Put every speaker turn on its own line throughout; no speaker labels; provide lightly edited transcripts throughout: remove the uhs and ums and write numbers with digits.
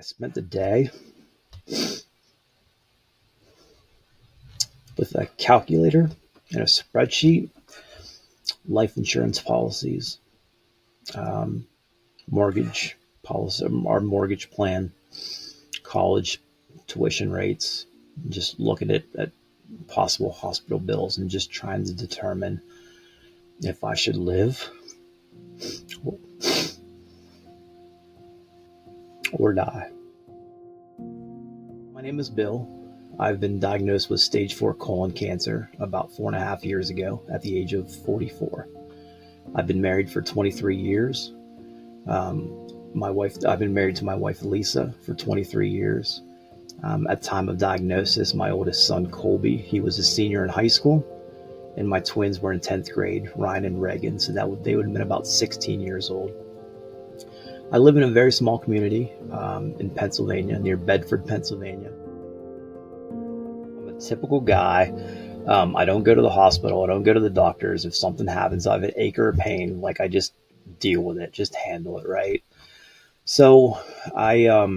I spent the day with a calculator and a spreadsheet, life insurance policies, um, mortgage policy, our mortgage plan, college tuition rates, just looking at possible hospital bills and just trying to determine if I should live or die. My name is Bill. I've been diagnosed with stage 4 colon cancer about 4.5 years ago at the age of 44. I've been married for 23 years. I've been married to my wife, Lisa, for 23 years. At time of diagnosis, my oldest son, Colby, he was a senior in high school, and my twins were in 10th grade, Ryan and Reagan, so they would have been about 16 years old. I live in a very small community in Pennsylvania, near Bedford, Pennsylvania. I'm a typical guy. I don't go to the hospital. I don't go to the doctors. If something happens, I have an ache or a pain, I just deal with it, just handle it, right? So I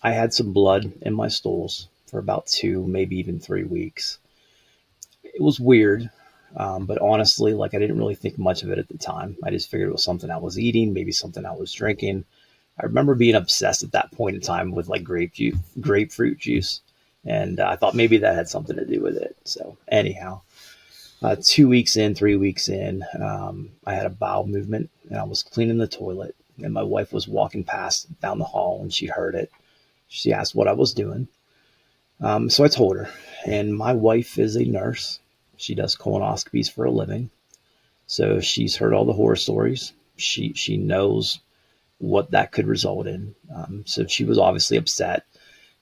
had some blood in my stools for about 2, maybe even 3 weeks. It was weird, but honestly, I didn't really think much of it at the time. I just figured it was something I was eating, maybe something I was drinking. I remember being obsessed at that point in time with grapefruit juice, and I thought maybe that had something to do with it. So anyhow, 2 weeks in, 3 weeks in, I had a bowel movement, and I was cleaning the toilet, and my wife was walking past down the hall, and she heard it. She asked what I was doing. So I told her, and my wife is a nurse. She does colonoscopies for a living. So she's heard all the horror stories. She knows what that could result in. So she was obviously upset,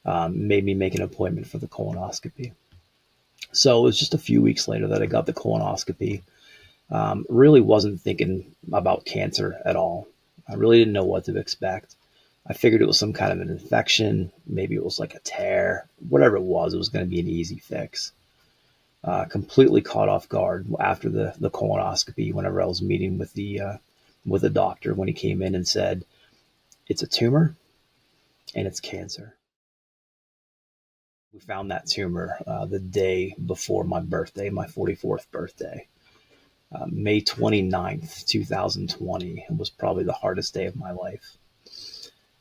made me make an appointment for the colonoscopy. So it was just a few weeks later that I got the colonoscopy. Really wasn't thinking about cancer at all. I really didn't know what to expect. I figured it was some kind of an infection. Maybe it was like a tear. Whatever it was going to be an easy fix. Completely caught off guard after the colonoscopy whenever I was meeting with the doctor when he came in and said, it's a tumor and it's cancer. We found that tumor the day before my birthday, my 44th birthday. May 29th, 2020. It was probably the hardest day of my life.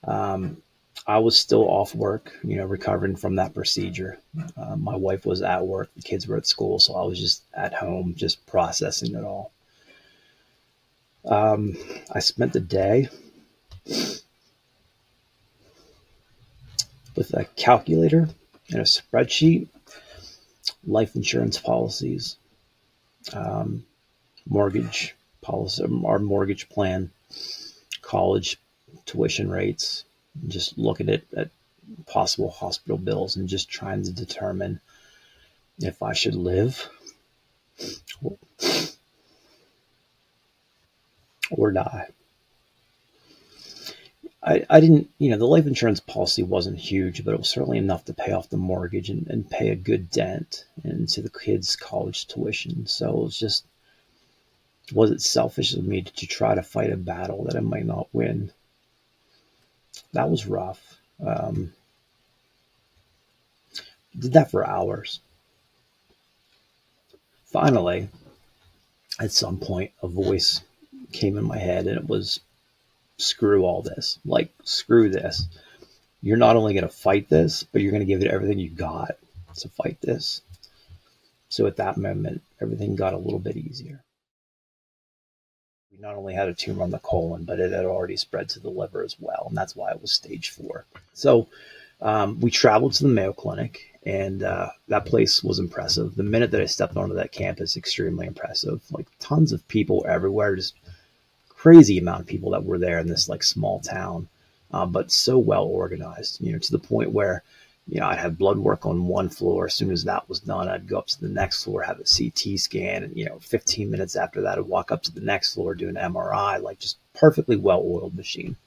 I was still off work, recovering from that procedure. My wife was at work, the kids were at school, so I was just at home, just processing it all. I spent the day with a calculator and a spreadsheet, life insurance policies, mortgage policy, our mortgage plan, college tuition rates, just looking at possible hospital bills and just trying to determine if I should live or die. I didn't, the life insurance policy wasn't huge, but it was certainly enough to pay off the mortgage and pay a good dent into the kids' college tuition. So it was it selfish of me to try to fight a battle that I might not win? That was rough. Did that for hours. Finally, at some point, a voice came in my head, and it was, screw all this. Screw this. You're not only going to fight this, but you're going to give it everything you got to fight this. So at that moment, everything got a little bit easier. We not only had a tumor on the colon, but it had already spread to the liver as well, and that's why it was stage 4. So we traveled to the Mayo Clinic, and that place was impressive. The minute that I stepped onto that campus, extremely impressive. Tons of people everywhere, just crazy amount of people that were there in this small town, but so well organized, to the point where, I'd have blood work on one floor. As soon as that was done, I'd go up to the next floor, have a CT scan, and 15 minutes after that, I'd walk up to the next floor, do an MRI, just perfectly well-oiled machine.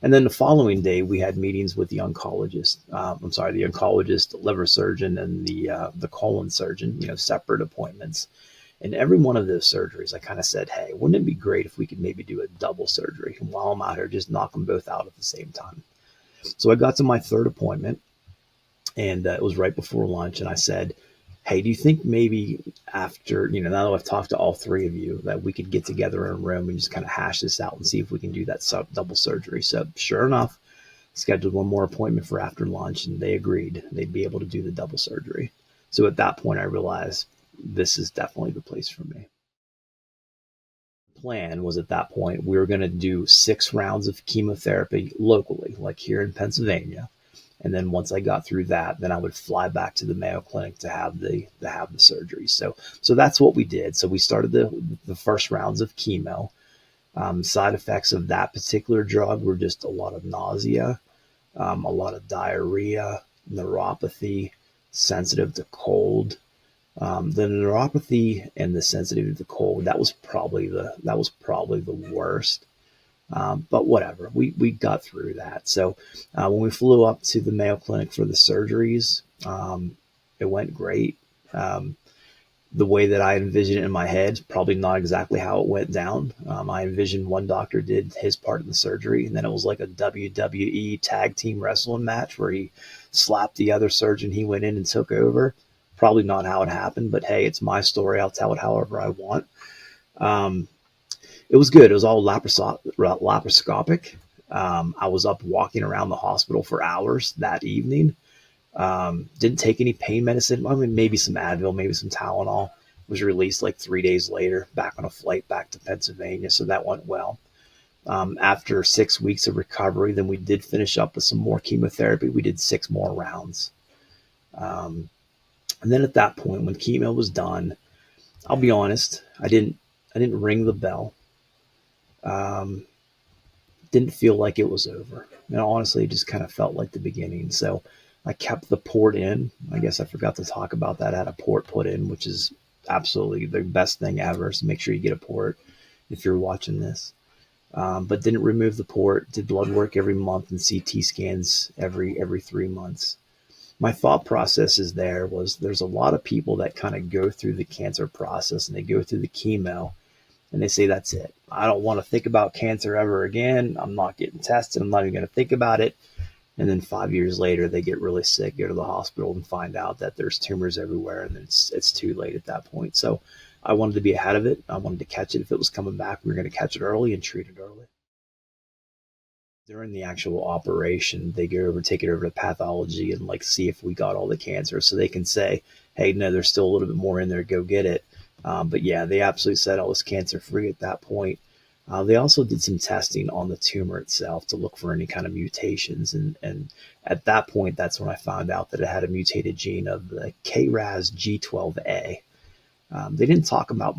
And then the following day, we had meetings with the oncologist, the oncologist, the liver surgeon, and the colon surgeon, separate appointments. And every one of those surgeries, I kind of said, hey, wouldn't it be great if we could maybe do a double surgery? And while I'm out here, just knock them both out at the same time. So I got to my third appointment, and it was right before lunch. And I said, "Hey, do you think maybe after, now that I've talked to all three of you, that we could get together in a room and just kind of hash this out and see if we can do that double surgery?" So sure enough, scheduled one more appointment for after lunch, and they agreed they'd be able to do the double surgery. So at that point, I realized this is definitely the place for me. Plan was, at that point, we were going to do 6 rounds of chemotherapy locally, like here in Pennsylvania. And then once I got through that, then I would fly back to the Mayo Clinic to have the surgery. So that's what we did. So we started the first rounds of chemo. Side effects of that particular drug were just a lot of nausea, a lot of diarrhea, neuropathy, sensitive to cold. The neuropathy and the sensitivity to cold, that was probably the worst. But whatever, we got through that. So when we flew up to the Mayo Clinic for the surgeries, it went great. Um, the way that I envisioned it in my head, probably not exactly how it went down. I envisioned one doctor did his part in the surgery, and then it was like a WWE tag team wrestling match where he slapped the other surgeon. He went in and took over. Probably not how it happened, but hey, it's my story. I'll tell it however I want. Um, it was good. It was all laparoscopic. I was up walking around the hospital for hours that evening. Didn't take any pain medicine. I mean, maybe some Advil, maybe some Tylenol. Was released like 3 days later, back on a flight back to Pennsylvania. So that went well. After 6 weeks of recovery, then we did finish up with some more chemotherapy. We did 6 more rounds. Um, and then at that point, when chemo was done, I'll be honest, I didn't ring the bell. Um, didn't feel like it was over. And honestly, it just kind of felt like the beginning. So I kept the port in. I guess I forgot to talk about that. I had a port put in, which is absolutely the best thing ever. So make sure you get a port if you're watching this. But didn't remove the port. Did blood work every month and CT scans every 3 months. My thought process is there's a lot of people that kind of go through the cancer process and they go through the chemo and they say, that's it. I don't want to think about cancer ever again. I'm not getting tested. I'm not even going to think about it. And then 5 years later, they get really sick, go to the hospital, and find out that there's tumors everywhere, and it's too late at that point. So I wanted to be ahead of it. I wanted to catch it if it was coming back. We were going to catch it early and treat it early. During the actual operation, they go over, take it over to pathology, and like see if we got all the cancer, so they can say, "Hey, no, there's still a little bit more in there. Go get it." But yeah, they absolutely said I was cancer free at that point. They also did some testing on the tumor itself to look for any kind of mutations, and at that point, that's when I found out that it had a mutated gene of the KRAS G12A. They didn't talk about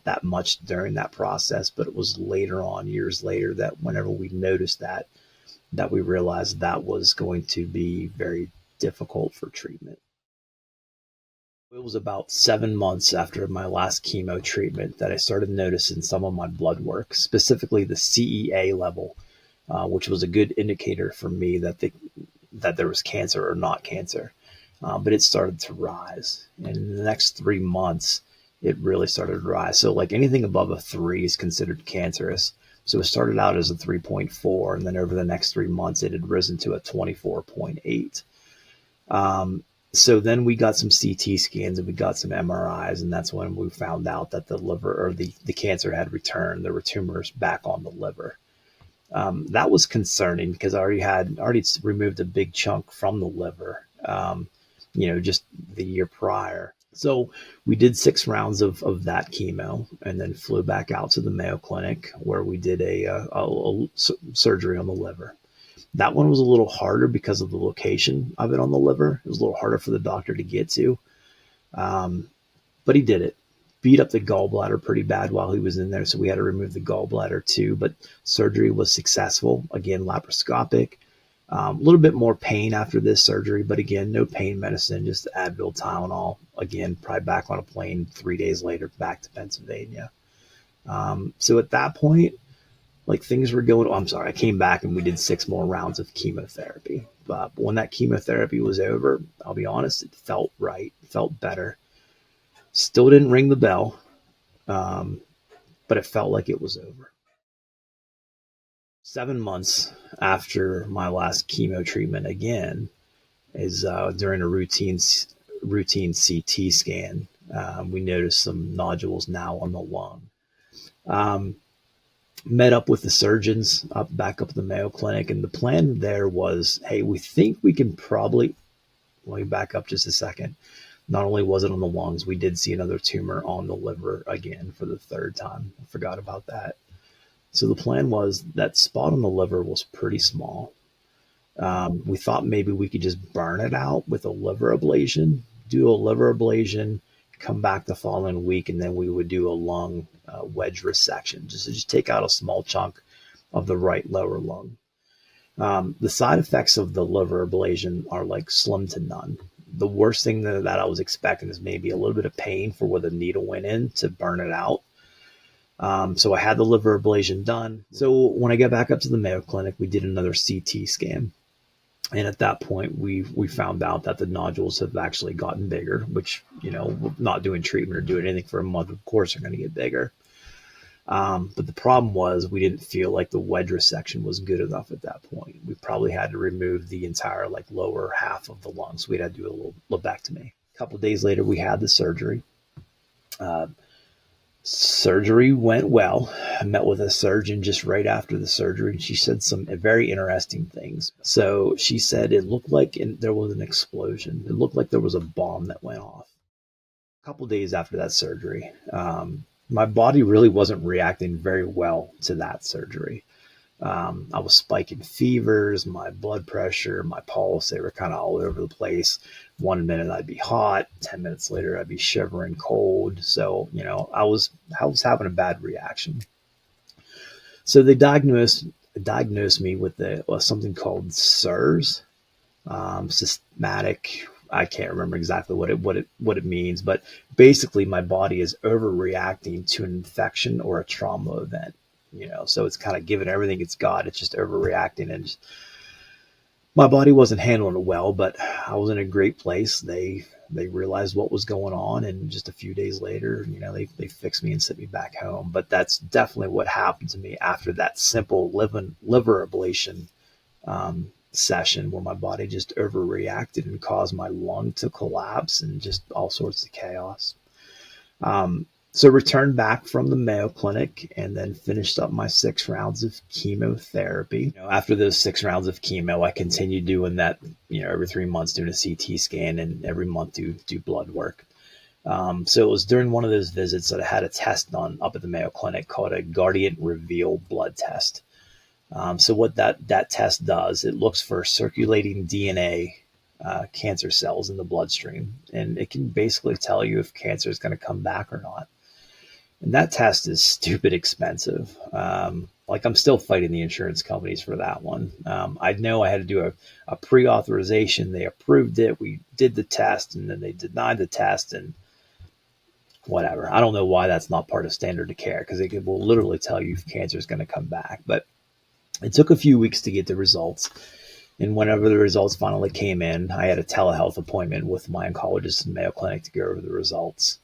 that much during that process, but it was later on, years later, that whenever we noticed that we realized that was going to be very difficult for treatment. It was about 7 months after my last chemo treatment that I started noticing some of my blood work, specifically the CEA level, which was a good indicator for me that there was cancer or not cancer. But it started to rise. And in the next 3 months, it really started to rise. So, like anything above a 3 is considered cancerous. So it started out as a 3.4, and then over the next 3 months, it had risen to a 24.8. So then we got some CT scans and we got some MRIs, and that's when we found out that the liver, or the cancer, had returned. There were tumors back on the liver. That was concerning because I already removed a big chunk from the liver, just the year prior. So we did 6 rounds of that chemo, and then flew back out to the Mayo Clinic where we did a surgery on the liver. That one was a little harder because of the location of it on the liver. It was a little harder for the doctor to get to, um, but he did it. Beat up the gallbladder pretty bad while he was in there, so we had to remove the gallbladder too. But surgery was successful. Again, laparoscopic. A little bit more pain after this surgery, but again, no pain medicine, just Advil, Tylenol. Again, probably back on a plane 3 days later, back to Pennsylvania. So at that point, like things were going. Oh, I'm sorry, I came back and we did 6 more rounds of chemotherapy. But when that chemotherapy was over, I'll be honest, it felt right, it felt better. Still didn't ring the bell, but it felt like it was over. 7 months after my last chemo treatment again is during a routine CT scan. We noticed some nodules now on the lung. Um, Met up with the surgeons back up at the Mayo Clinic, and the plan there was, hey, we think we can probably. Let me back up just a second. Not only was it on the lungs, we did see another tumor on the liver again for the third time. I forgot about that. So the plan was that spot on the liver was pretty small. We thought maybe we could just burn it out with a liver ablation, do a liver ablation, come back the following week, and then we would do a lung wedge resection, just to just take out a small chunk of the right lower lung. The side effects of the liver ablation are like slim to none. The worst thing that I was expecting is maybe a little bit of pain for where the needle went in to burn it out. So I had the liver ablation done. So when I got back up to the Mayo Clinic, we did another CT scan. And at that point, we found out that the nodules have actually gotten bigger, which, not doing treatment or doing anything for a month, of course, are going to get bigger. But the problem was we didn't feel like the wedge resection was good enough at that point. We probably had to remove the entire lower half of the lungs. So we'd had to do a little lobectomy. A couple of days later, we had the surgery. Surgery went well. I met with a surgeon just right after the surgery, and she said some very interesting things. So she said it looked like there was an explosion. It looked like there was a bomb that went off. A couple of days after that surgery, my body really wasn't reacting very well to that surgery. I was spiking fevers, my blood pressure, my pulse, they were kind of all over the place. 1 minute I'd be hot, 10 minutes later I'd be shivering cold. So, I was having a bad reaction. So they diagnosed me with something called SIRS, systematic. I can't remember exactly what it means, but basically my body is overreacting to an infection or a trauma event. So it's kind of giving everything it's got. It's just overreacting, and my body wasn't handling it well, but I was in a great place. They realized what was going on, and just a few days later, they fixed me and sent me back home. But that's definitely what happened to me after that simple liver ablation session, where my body just overreacted and caused my lung to collapse and just all sorts of chaos. So returned back from the Mayo Clinic and then finished up my 6 rounds of chemotherapy. After those 6 rounds of chemo, I continued doing that, every 3 months doing a CT scan, and every month do blood work. So it was during one of those visits that I had a test done up at the Mayo Clinic called a Guardian Reveal blood test. So what that test does, it looks for circulating DNA cancer cells in the bloodstream, and it can basically tell you if cancer is going to come back or not. And that test is stupid expensive. I'm still fighting the insurance companies for that one. I know I had to do a pre-authorization. They approved it. We did the test, and then they denied the test, and whatever. I don't know why that's not part of standard of care, because it will literally tell you if cancer is going to come back. But it took a few weeks to get the results. And whenever the results finally came in, I had a telehealth appointment with my oncologist in Mayo Clinic to go over the results.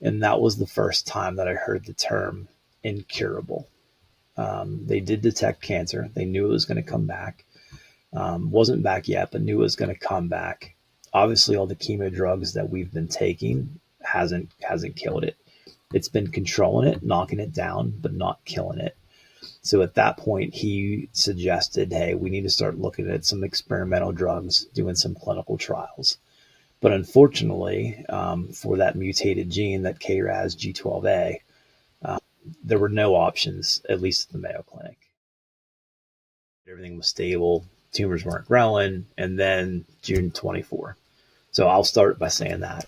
And that was the first time that I heard the term incurable. They did detect cancer. They knew it was going to come back. Wasn't back yet, but knew it was going to come back. Obviously, all the chemo drugs that we've been taking hasn't killed it. It's been controlling it, knocking it down, but not killing it. So at that point, he suggested, hey, we need to start looking at some experimental drugs, doing some clinical trials. But unfortunately, for that mutated gene, that KRAS G12A, there were no options, at least at the Mayo Clinic. Everything was stable. Tumors weren't growing. And then June 24. So I'll start by saying that.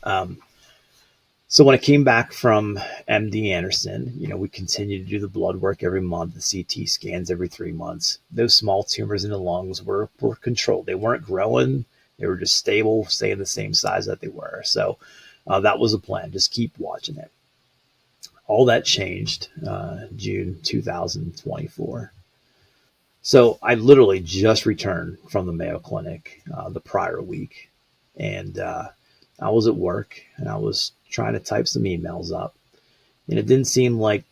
So when I came back from MD Anderson, we continued to do the blood work every month, the CT scans every 3 months. Those small tumors in the lungs were controlled. They weren't growing. They were just stable, staying the same size that they were. So that was the plan. Just keep watching it. All that changed June 2024. So I literally just returned from the Mayo Clinic the prior week. And I was at work, and I was trying to type some emails up. And it didn't seem like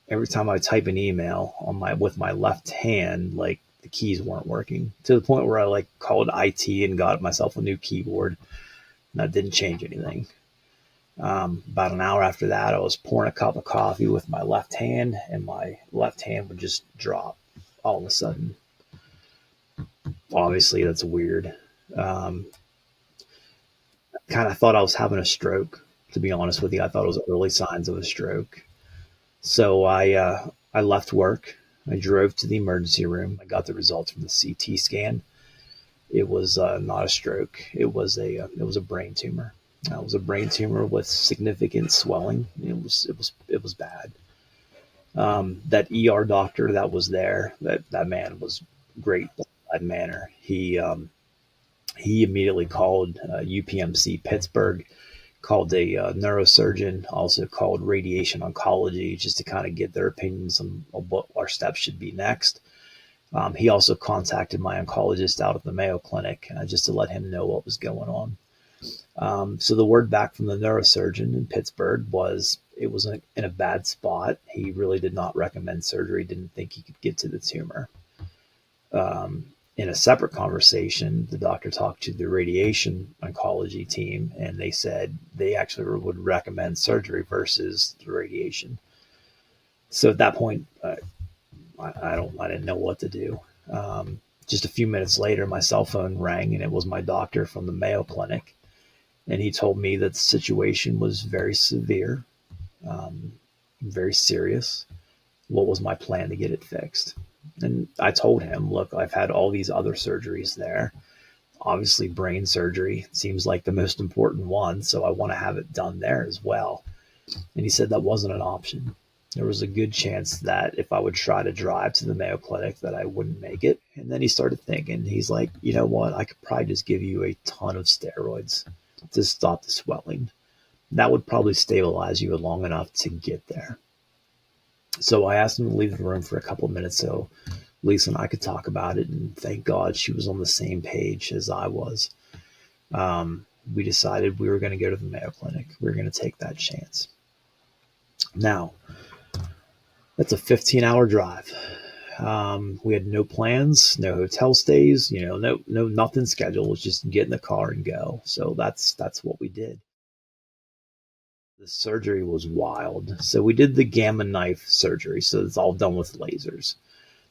every time I type an email with my left hand, like the keys weren't working, to the point where I like called IT and got myself a new keyboard, and that didn't change anything. About an hour after that, I was pouring a cup of coffee with my left hand, and my left hand would just drop all of a sudden. Obviously, that's weird. Um, kind of thought I was having a stroke, to be honest with you. I thought it was early signs of a stroke. So I left work. I drove to the emergency room. I got the results from the CT scan. It was not a stroke. It was a brain tumor. It was a brain tumor with significant swelling. It was bad. That ER doctor that was there, that man was great that manner. He immediately called UPMC Pittsburgh, called a neurosurgeon, also called radiation oncology, just to kind of get their opinions on what our steps should be next. He also contacted my oncologist out at the Mayo Clinic just to let him know what was going on. So the word back from the neurosurgeon in Pittsburgh was it was in a bad spot. He really did not recommend surgery, didn't think he could get to the tumor. In a separate conversation, the doctor talked to the radiation oncology team, and they said they actually would recommend surgery versus the radiation. So at that point, I didn't know what to do. Just a few minutes later, my cell phone rang, and it was my doctor from the Mayo Clinic, and he told me that the situation was very severe, very serious. What was my plan to get it fixed? And I told him, look, I've had all these other surgeries there. Obviously, brain surgery seems like the most important one, so I want to have it done there as well. And he said that wasn't an option. There was a good chance that if I would try to drive to the Mayo Clinic that I wouldn't make it. And then he started thinking, he's like, you know what? I could probably just give you a ton of steroids to stop the swelling. That would probably stabilize you long enough to get there. So I asked him to leave the room for a couple of minutes so Lisa and I could talk about it. And thank God she was on the same page as I was. We decided we were going to go to the Mayo Clinic. We were going to take that chance. Now, that's a 15-hour drive. We had no plans, no hotel stays, no nothing scheduled. It was just get in the car and go. So that's what we did. The surgery was wild. So we did the gamma knife surgery. So it's all done with lasers.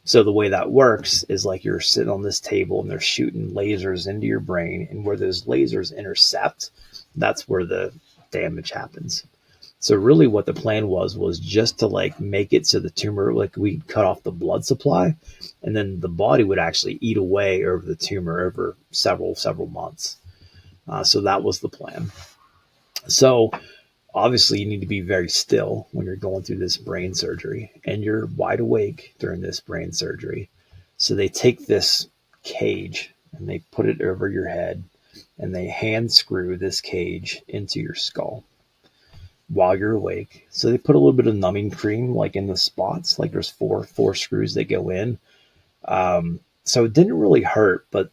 So the way that works is like you're sitting on this table and they're shooting lasers into your brain, and where those lasers intercept, that's where the damage happens. So really what the plan was just to like make it so the tumor, like we cut off the blood supply, and then the body would actually eat away over the tumor over several months. So that was the plan. So obviously you need to be very still when you're going through this brain surgery, and you're wide awake during this brain surgery. So they take this cage and they put it over your head, and they hand screw this cage into your skull while you're awake. So they put a little bit of numbing cream like in the spots, like there's four screws that go in. So it didn't really hurt, but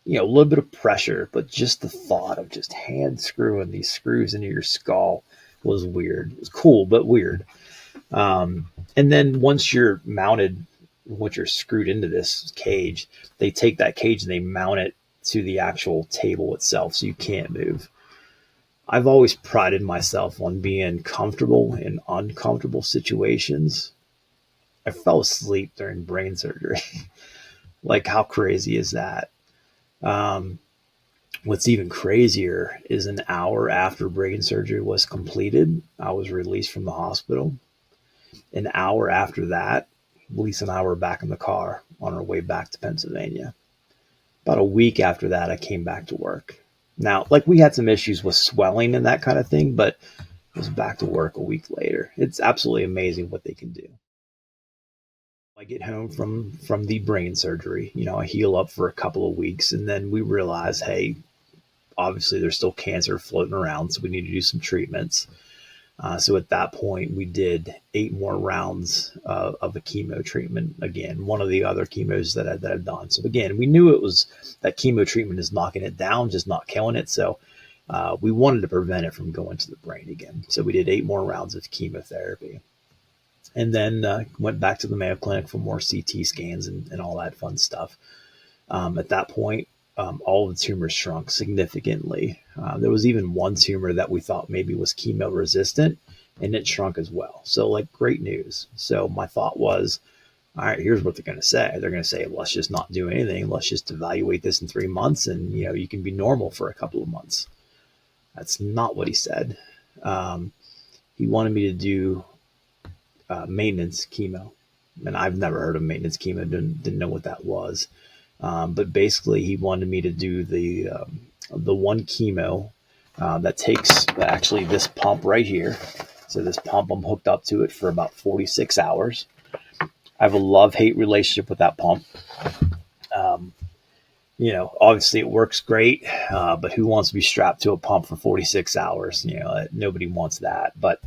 a little bit of pressure, but just the thought of just hand screwing these screws into your skull was weird. It was cool, but weird. And then once you're mounted, once you're screwed into this cage, they take that cage and they mount it to the actual table itself so you can't move. I've always prided myself on being comfortable in uncomfortable situations. I fell asleep during brain surgery. Like, how crazy is that? What's even crazier is an hour after brain surgery was completed, I was released from the hospital. An hour after that, Lisa and I were back in the car on our way back to Pennsylvania. About a week after that, I came back to work. Now, like, we had some issues with swelling and that kind of thing, but I was back to work a week later. It's absolutely amazing what they can do. I get home from the brain surgery, I heal up for a couple of weeks, and then we realize, hey, obviously there's still cancer floating around, so we need to do some treatments. So at that point, we did 8 more rounds of a chemo treatment. Again, one of the other chemos that I've done. So again, we knew it was that chemo treatment is knocking it down, just not killing it. So we wanted to prevent it from going to the brain again. So we did 8 more rounds of chemotherapy. And then went back to the Mayo Clinic for more CT scans and all that fun stuff. At that point, all the tumors shrunk significantly. There was even one tumor that we thought maybe was chemo resistant, and it shrunk as well. So, like, great news. So my thought was, all right, here's what they're going to say. They're going to say, let's just not do anything. Let's just evaluate this in 3 months, and you can be normal for a couple of months. That's not what he said. He wanted me to do maintenance chemo, and I've never heard of maintenance chemo. Didn't know what that was. But basically, he wanted me to do the one chemo that takes actually this pump right here. So this pump, I'm hooked up to it for about 46 hours. I have a love-hate relationship with that pump. Obviously it works great, but who wants to be strapped to a pump for 46 hours? Nobody wants that. But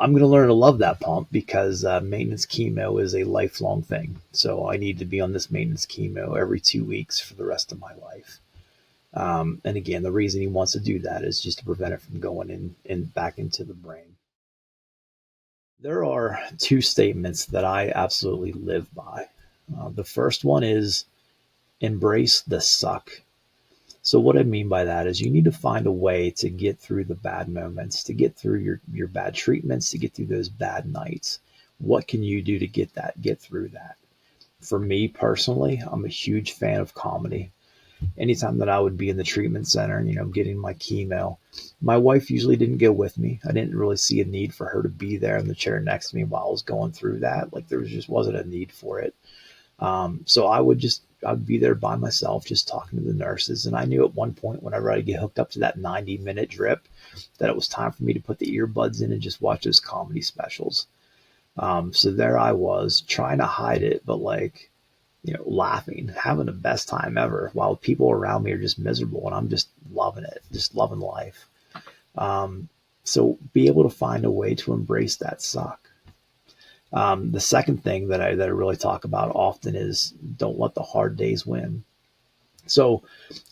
I'm going to learn to love that pump because maintenance chemo is a lifelong thing. So I need to be on this maintenance chemo every 2 weeks for the rest of my life. And again, the reason he wants to do that is just to prevent it from going in back into the brain. There are two statements that I absolutely live by. The first one is embrace the suck. So what I mean by that is you need to find a way to get through the bad moments, to get through your bad treatments, to get through those bad nights. What can you do to get through that? For me personally, I'm a huge fan of comedy. Anytime that I would be in the treatment center, getting my chemo, my wife usually didn't go with me. I didn't really see a need for her to be there in the chair next to me while I was going through that. Like, just wasn't a need for it. So I'd be there by myself, just talking to the nurses. And I knew at one point, whenever I get hooked up to that 90-minute drip, that it was time for me to put the earbuds in and just watch those comedy specials. So there I was trying to hide it, but laughing, having the best time ever while people around me are just miserable. And I'm just loving it, just loving life. So be able to find a way to embrace that suck. The second thing that I really talk about often is don't let the hard days win. So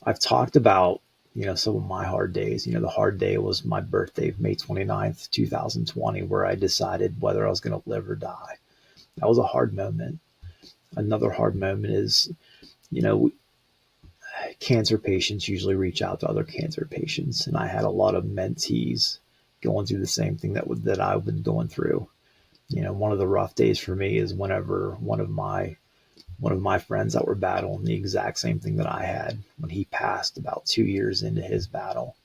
I've talked about, some of my hard days. The hard day was my birthday, May 29th, 2020, where I decided whether I was going to live or die. That was a hard moment. Another hard moment is, cancer patients usually reach out to other cancer patients. And I had a lot of mentees going through the same thing that I've been going through. One of the rough days for me is whenever one of my friends that were battling the exact same thing that I had, when he passed about 2 years into his battle.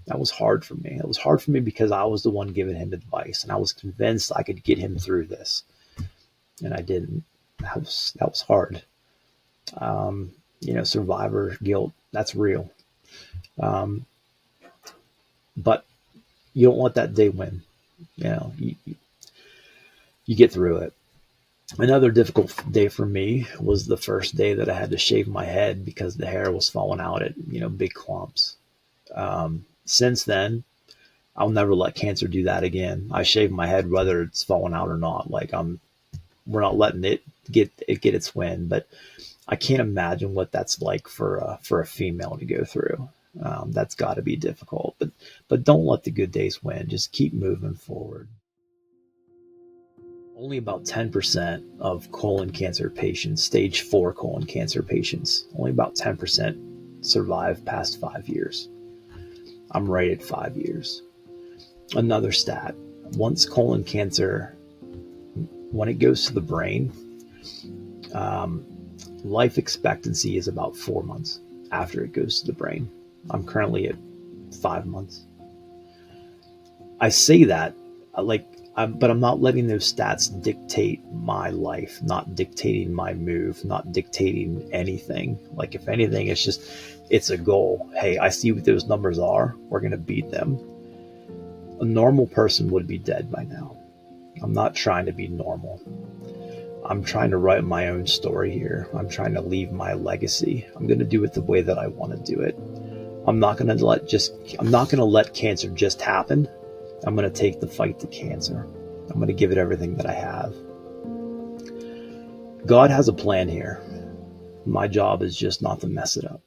That was hard for me. It was hard for me because I was the one giving him advice, and I was convinced I could get him through this, and I didn't. That was hard. Survivor guilt, that's real. But you don't let that day win. You get through it. Another difficult day for me was the first day that I had to shave my head because the hair was falling out at, big clumps. Since then, I'll never let cancer do that again. I shave my head whether it's falling out or not. We're not letting it get its win, but I can't imagine what that's like for a female to go through. That's got to be difficult, but don't let the good days win. Just keep moving forward. Only about 10% of colon cancer patients, stage 4 colon cancer patients, only about 10% survive past 5 years. I'm right at 5 years. Another stat, once colon cancer, when it goes to the brain, life expectancy is about 4 months after it goes to the brain. I'm currently at 5 months. I say that but I'm not letting those stats dictate my life, not dictating my move, not dictating anything. If anything, it's a goal. Hey, I see what those numbers are. We're going to beat them. A normal person would be dead by now. I'm not trying to be normal. I'm trying to write my own story here. I'm trying to leave my legacy. I'm going to do it the way that I want to do it. I'm not going to let cancer just happen. I'm going to take the fight to cancer. I'm going to give it everything that I have. God has a plan here. My job is just not to mess it up.